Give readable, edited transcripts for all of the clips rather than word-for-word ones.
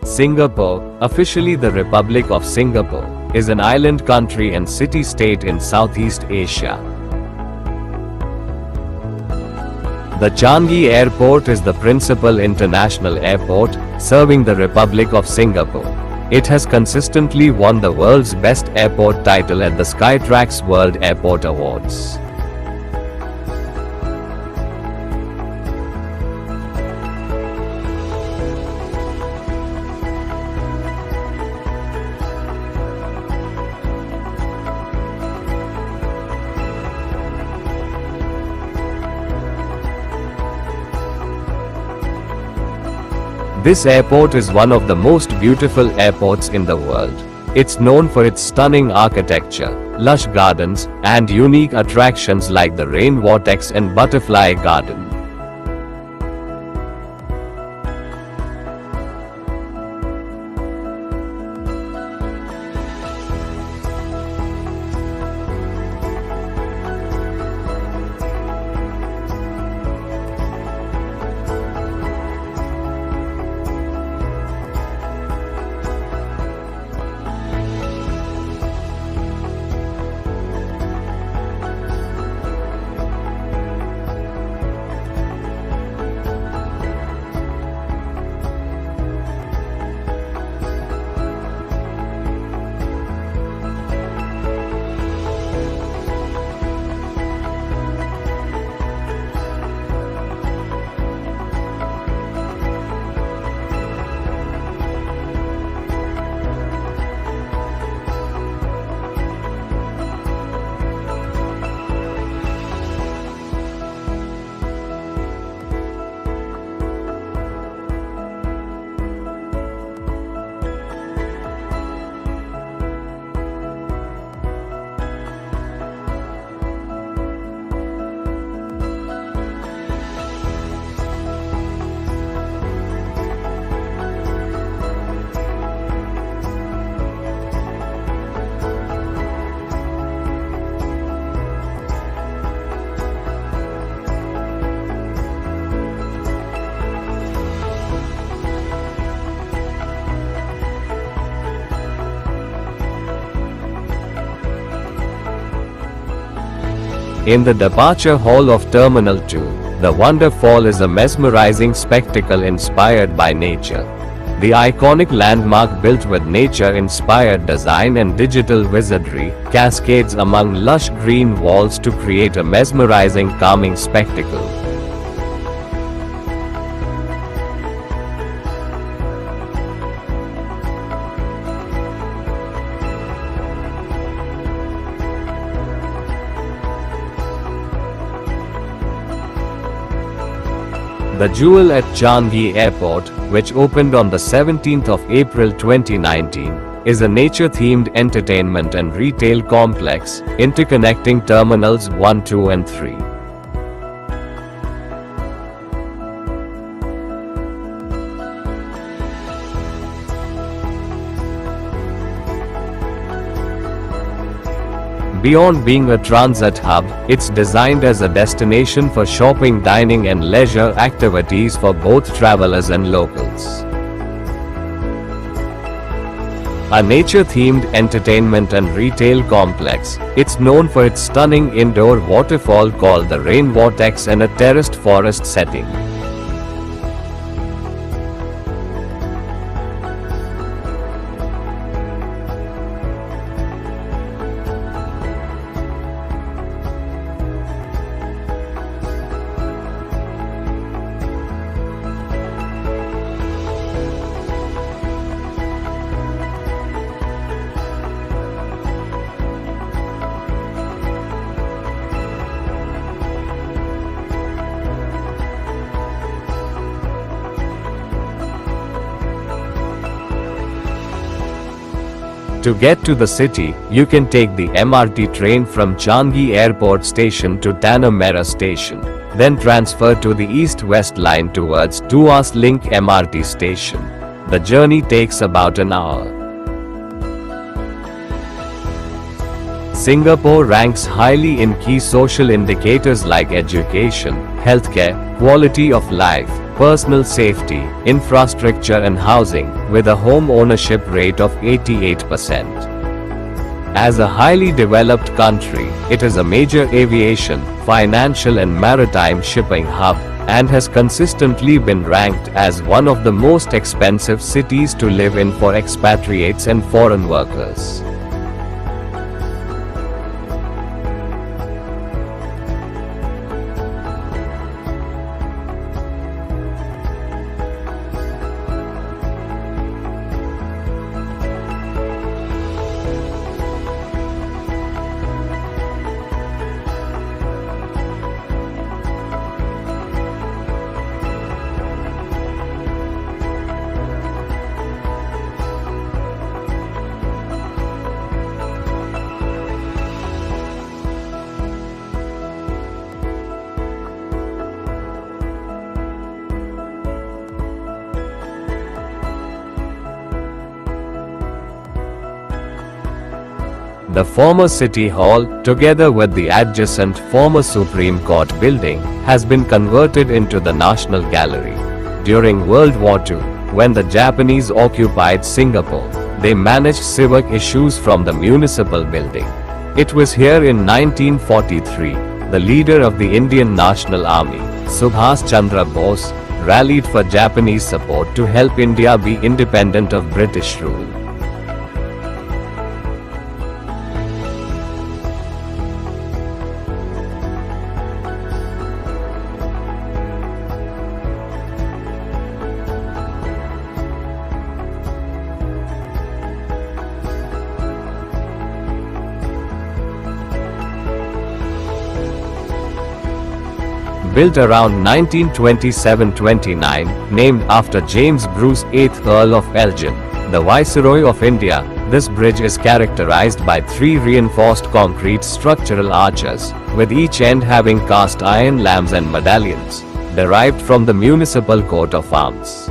Singapore, officially the Republic of Singapore, is an island country and city-state in Southeast Asia. The Changi Airport is the principal international airport, serving the Republic of Singapore. It has consistently won the world's best airport title at the Skytrax World Airport Awards. This airport is one of the most beautiful airports in the world. It's known for its stunning architecture, lush gardens, and unique attractions like the rain vortex and butterfly garden. In the departure hall of Terminal 2, the Wonderfall is a mesmerizing spectacle inspired by nature. The iconic landmark, built with nature-inspired design and digital wizardry, cascades among lush green walls to create a mesmerizing, calming spectacle. The Jewel at Changi Airport, which opened on the 17th of April 2019, is a nature-themed entertainment and retail complex, interconnecting Terminals 1, 2 and 3. Beyond being a transit hub, it's designed as a destination for shopping, dining and leisure activities for both travelers and locals. A nature-themed entertainment and retail complex, it's known for its stunning indoor waterfall called the Rain Vortex and a terraced forest setting. To get to the city, you can take the MRT train from Changi Airport Station to Tanah Merah Station, then transfer to the east-west line towards Tuas Link MRT station. The journey takes about an hour. Singapore ranks highly in key social indicators like education, healthcare, quality of life, personal safety, infrastructure and housing, with a home ownership rate of 88%. As a highly developed country, it is a major aviation, financial and maritime shipping hub, and has consistently been ranked as one of the most expensive cities to live in for expatriates and foreign workers. The former City Hall, together with the adjacent former Supreme Court building, has been converted into the National Gallery. During World War II, when the Japanese occupied Singapore, they managed civic issues from the municipal building. It was here in 1943, the leader of the Indian National Army, Subhas Chandra Bose, rallied for Japanese support to help India be independent of British rule. Built around 1927-29, named after James Bruce, 8th Earl of Elgin, the Viceroy of India, this bridge is characterized by 3 reinforced concrete structural arches, with each end having cast iron lamps and medallions, derived from the municipal coat of arms.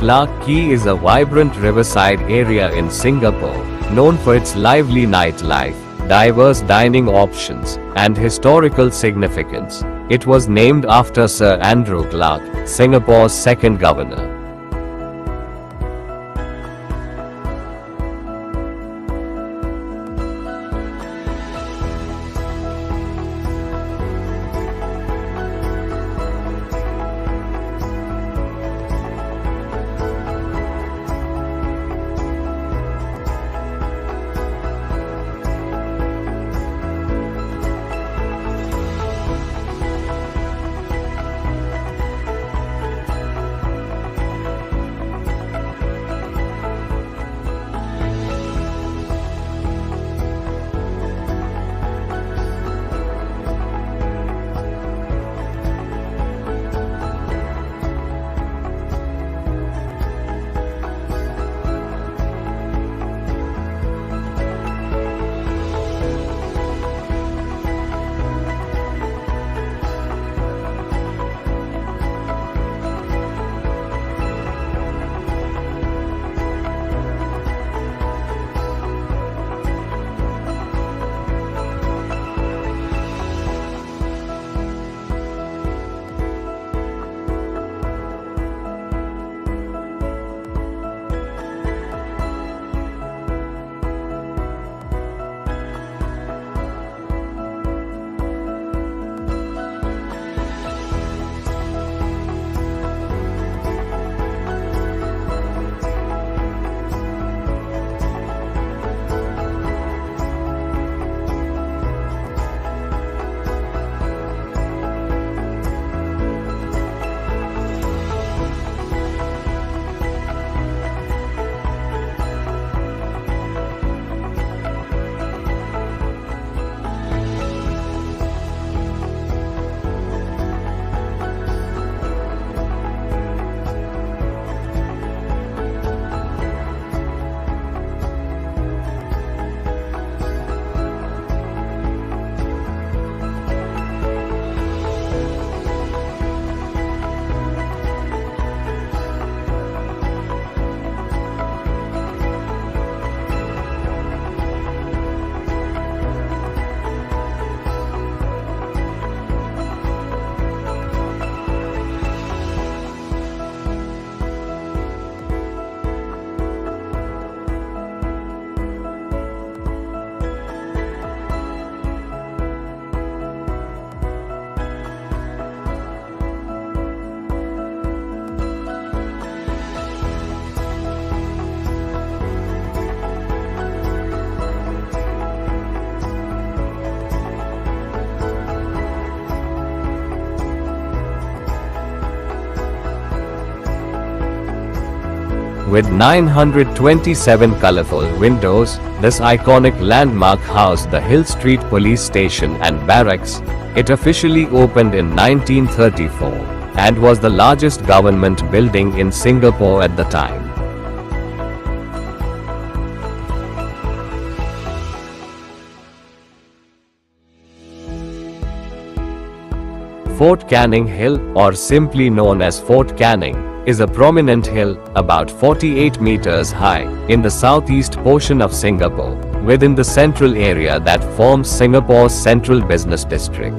Clarke Quay is a vibrant riverside area in Singapore, known for its lively nightlife, diverse dining options and historical significance. It was named after Sir Andrew Clark, Singapore's second governor. With 927 colorful windows, this iconic landmark housed the Hill Street Police Station and Barracks. It officially opened in 1934 and was the largest government building in Singapore at the time. Fort Canning Hill, or simply known as Fort Canning, is a prominent hill, about 48 meters high, in the southeast portion of Singapore, within the central area that forms Singapore's central business district.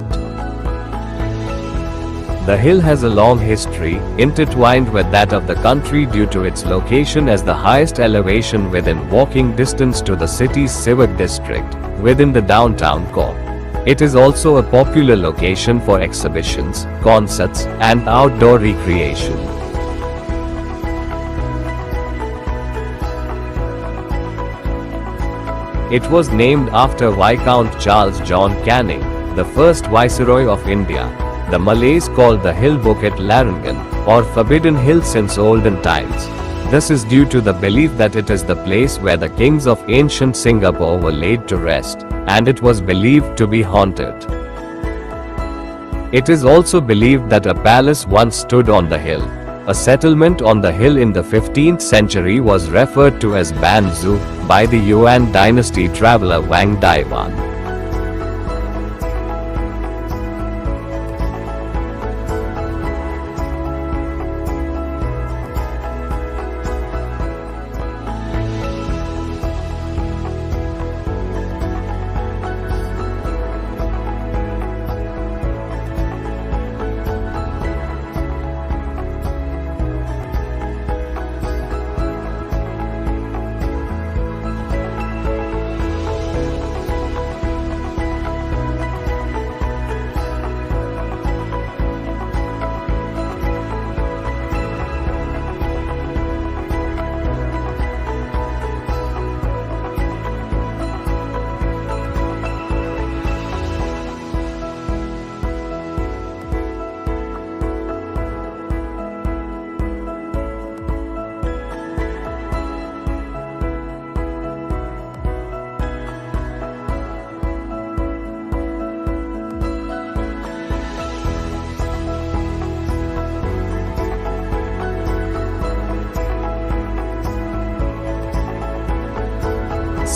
The hill has a long history, intertwined with that of the country due to its location as the highest elevation within walking distance to the city's civic district, within the downtown core. It is also a popular location for exhibitions, concerts, and outdoor recreation. It was named after Viscount Charles John Canning, the first Viceroy of India. The Malays called the hill Bukit Larangan, or Forbidden Hill since olden times. This is due to the belief that it is the place where the kings of ancient Singapore were laid to rest, and it was believed to be haunted. It is also believed that a palace once stood on the hill. A settlement on the hill in the 15th century was referred to as Ban Zu by the Yuan dynasty traveler Wang Daiwan.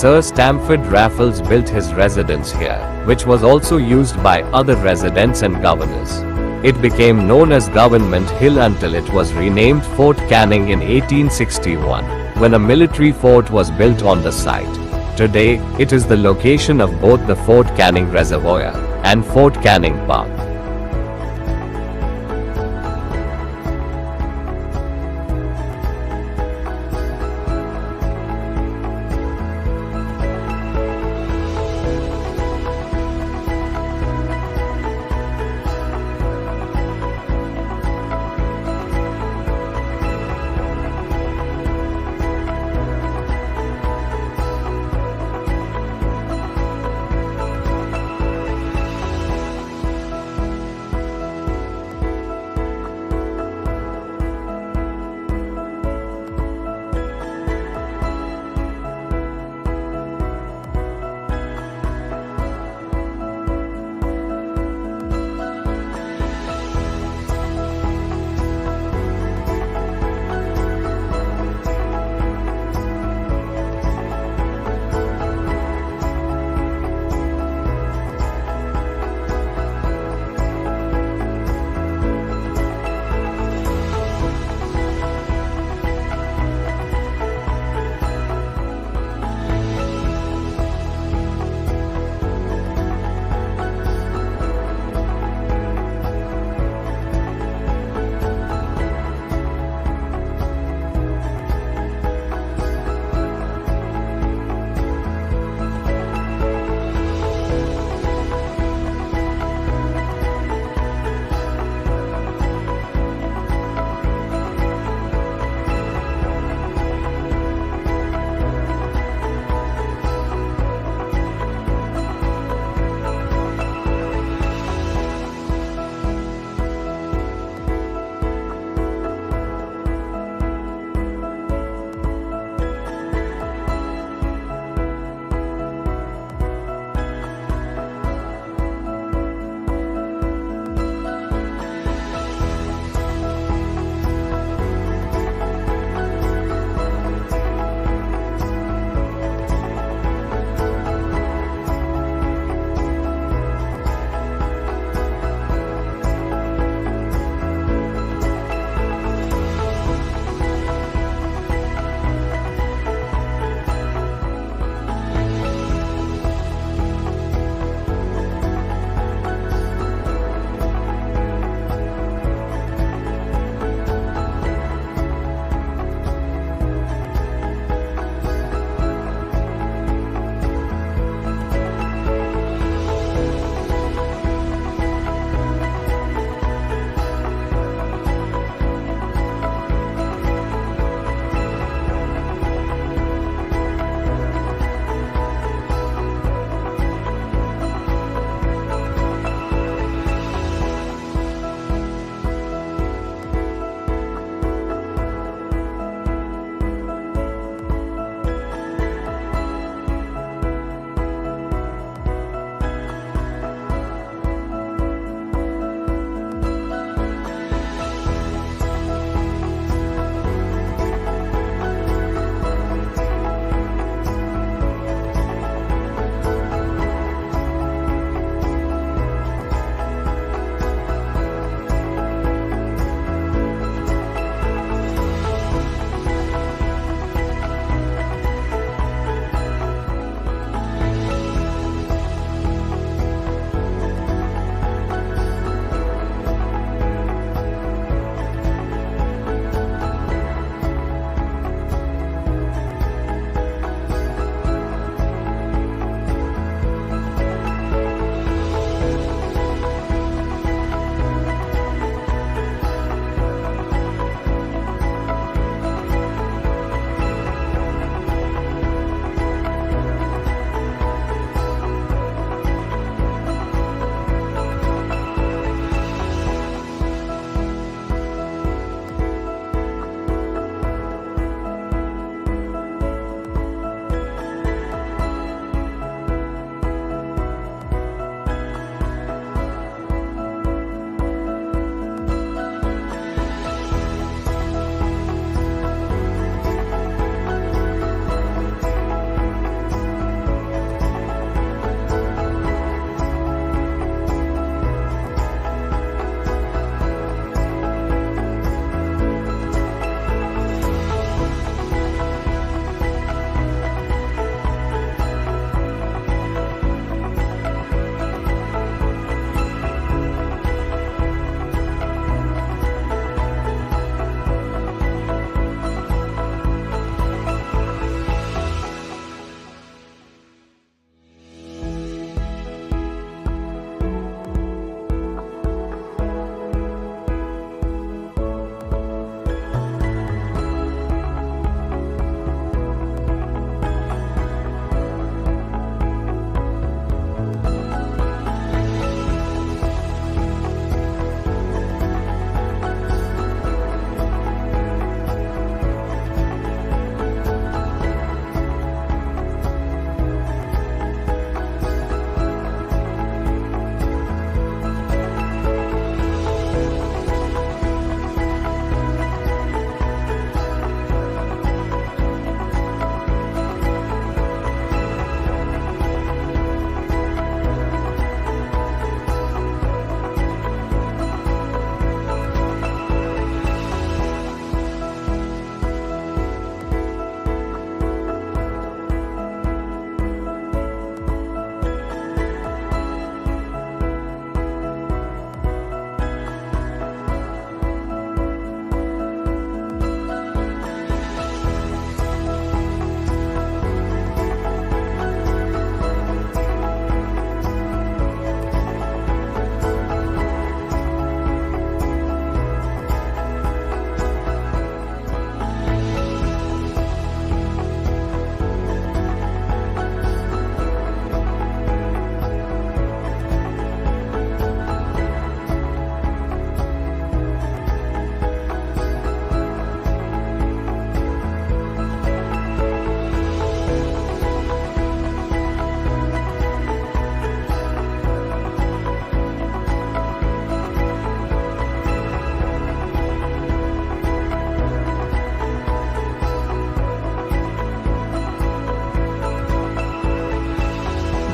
Sir Stamford Raffles built his residence here, which was also used by other residents and governors. It became known as Government Hill until it was renamed Fort Canning in 1861, when a military fort was built on the site. Today, it is the location of both the Fort Canning Reservoir and Fort Canning Park.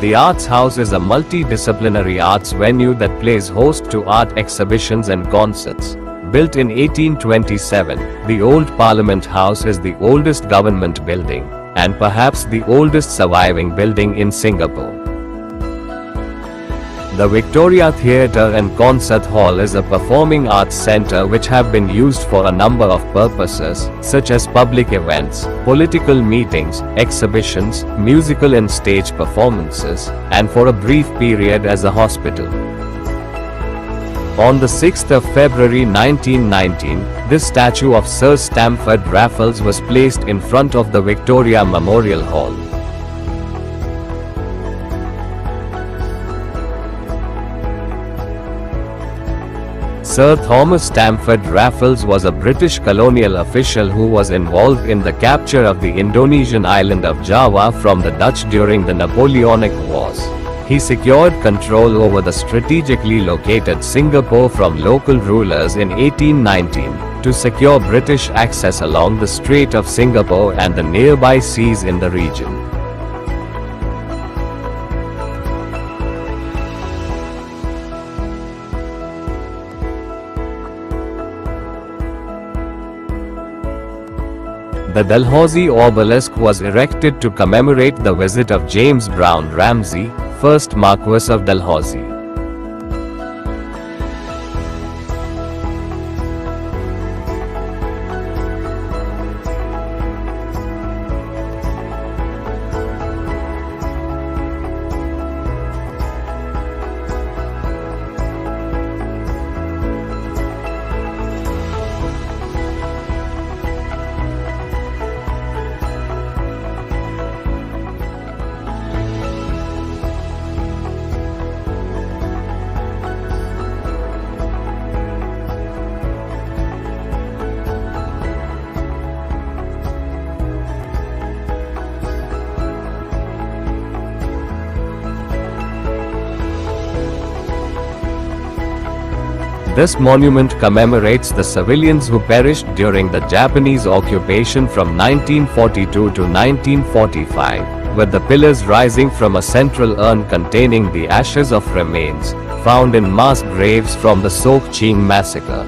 The Arts House is a multidisciplinary arts venue that plays host to art exhibitions and concerts. Built in 1827, the old Parliament House is the oldest government building, and perhaps the oldest surviving building in Singapore. The Victoria Theatre and Concert Hall is a performing arts centre which have been used for a number of purposes, such as public events, political meetings, exhibitions, musical and stage performances, and for a brief period as a hospital. On the 6th of February 1919, this statue of Sir Stamford Raffles was placed in front of the Victoria Memorial Hall. Sir Thomas Stamford Raffles was a British colonial official who was involved in the capture of the Indonesian island of Java from the Dutch during the Napoleonic Wars. He secured control over the strategically located Singapore from local rulers in 1819, to secure British access along the Strait of Singapore and the nearby seas in the region. The Dalhousie obelisk was erected to commemorate the visit of James Brown Ramsay, 1st Marquess of Dalhousie. This monument commemorates the civilians who perished during the Japanese occupation from 1942 to 1945, with the pillars rising from a central urn containing the ashes of remains found in mass graves from the Sok Ching massacre.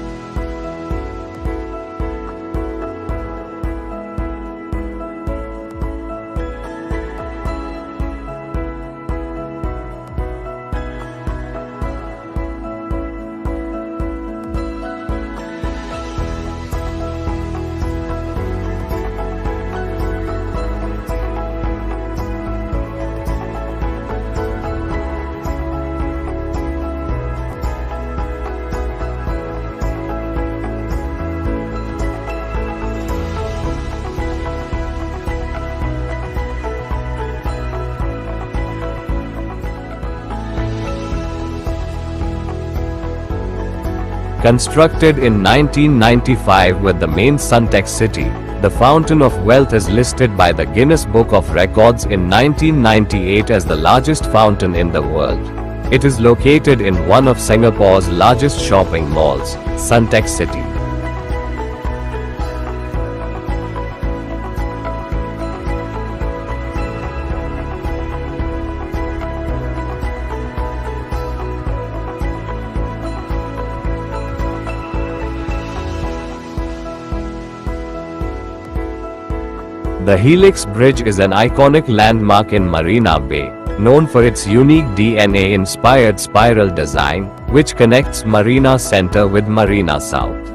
Constructed in 1995 with the main Suntec city, the Fountain of Wealth is listed by the Guinness Book of Records in 1998 as the largest fountain in the world. It is located in one of Singapore's largest shopping malls, Suntec City. The Helix Bridge is an iconic landmark in Marina Bay, known for its unique DNA-inspired spiral design, which connects Marina Centre with Marina South.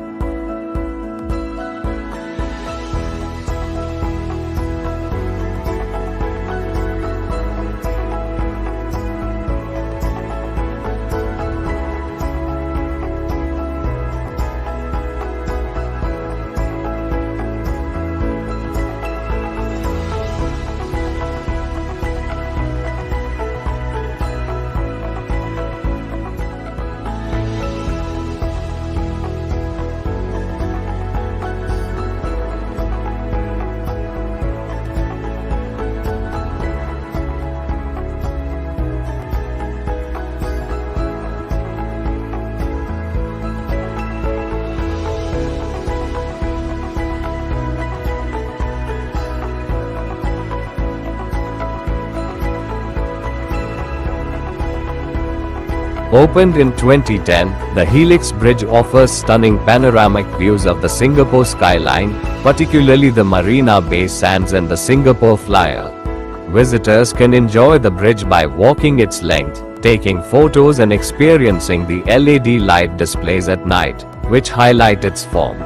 Opened in 2010, the Helix Bridge offers stunning panoramic views of the Singapore skyline, particularly the Marina Bay Sands and the Singapore Flyer. Visitors can enjoy the bridge by walking its length, taking photos and experiencing the LED light displays at night, which highlight its form.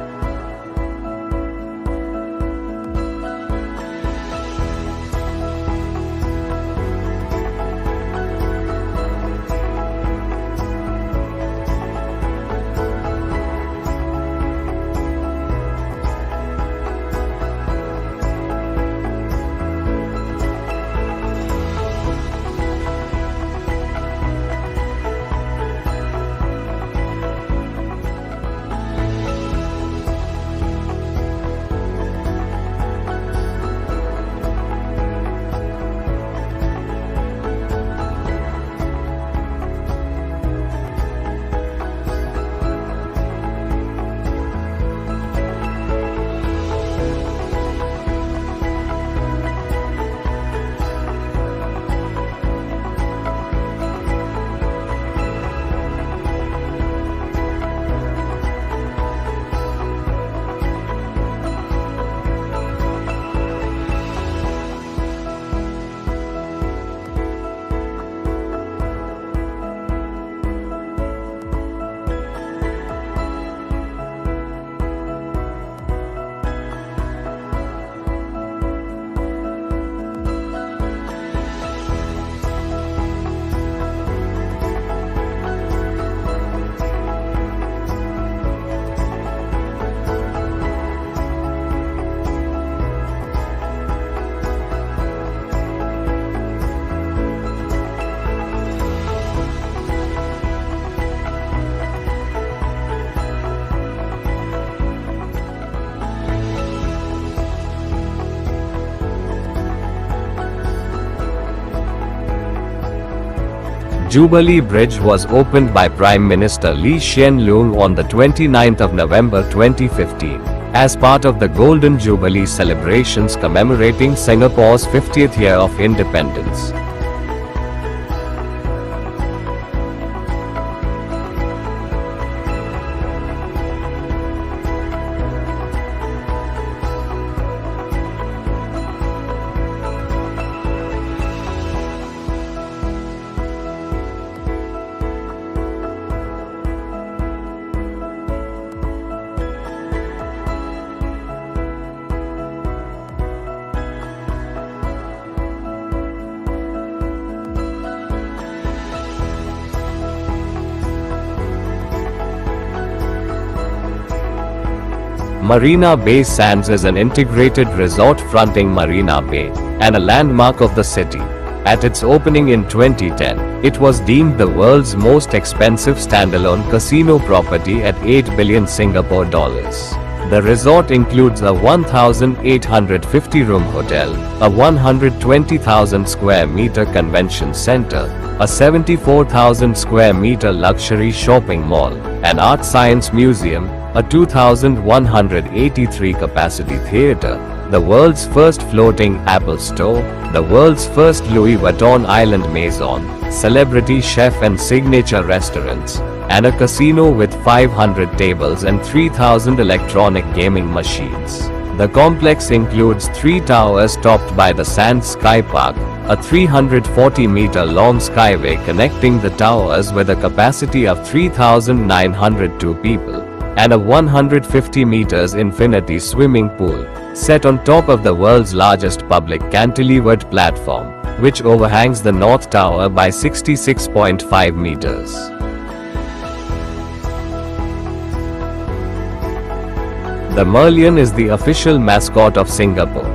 Jubilee Bridge was opened by Prime Minister Lee Hsien Loong on the 29th of November 2015, as part of the Golden Jubilee celebrations commemorating Singapore's 50th year of independence. Marina Bay Sands is an integrated resort fronting Marina Bay, and a landmark of the city. At its opening in 2010, it was deemed the world's most expensive standalone casino property at 8 billion Singapore dollars. The resort includes a 1,850-room hotel, a 120,000 square meter convention center, a 74,000 square meter luxury shopping mall, an art science museum, a 2,183 capacity theater, the world's first floating Apple store, the world's first Louis Vuitton Island Maison, celebrity chef and signature restaurants, and a casino with 500 tables and 3,000 electronic gaming machines. The complex includes 3 towers topped by the Sands Sky Park, a 340-meter-long skyway connecting the towers with a capacity of 3,902 people, and a 150 meters infinity swimming pool, set on top of the world's largest public cantilevered platform, which overhangs the North Tower by 66.5 meters. The Merlion is the official mascot of Singapore.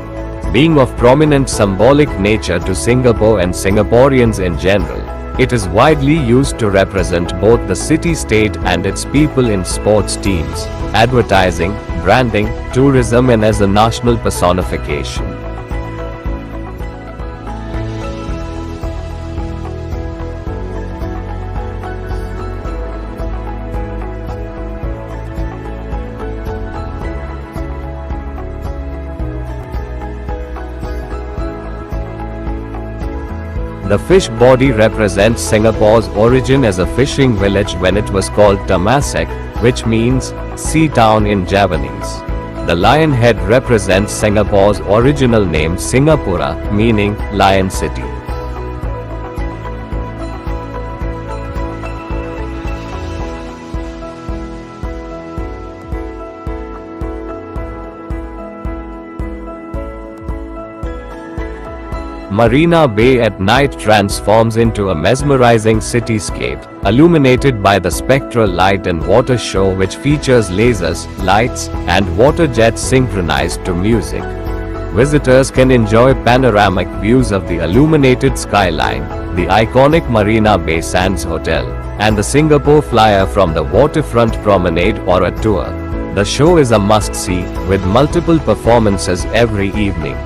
Being of prominent symbolic nature to Singapore and Singaporeans in general, it is widely used to represent both the city-state and its people in sports teams, advertising, branding, tourism, and as a national personification. The fish body represents Singapore's origin as a fishing village when it was called Temasek, which means sea town in Javanese. The lion head represents Singapore's original name Singapura, meaning lion city. Marina Bay at night transforms into a mesmerizing cityscape, illuminated by the spectral light and water show which features lasers, lights, and water jets synchronized to music. Visitors can enjoy panoramic views of the illuminated skyline, the iconic Marina Bay Sands Hotel, and the Singapore Flyer from the waterfront promenade or a tour. The show is a must-see, with multiple performances every evening.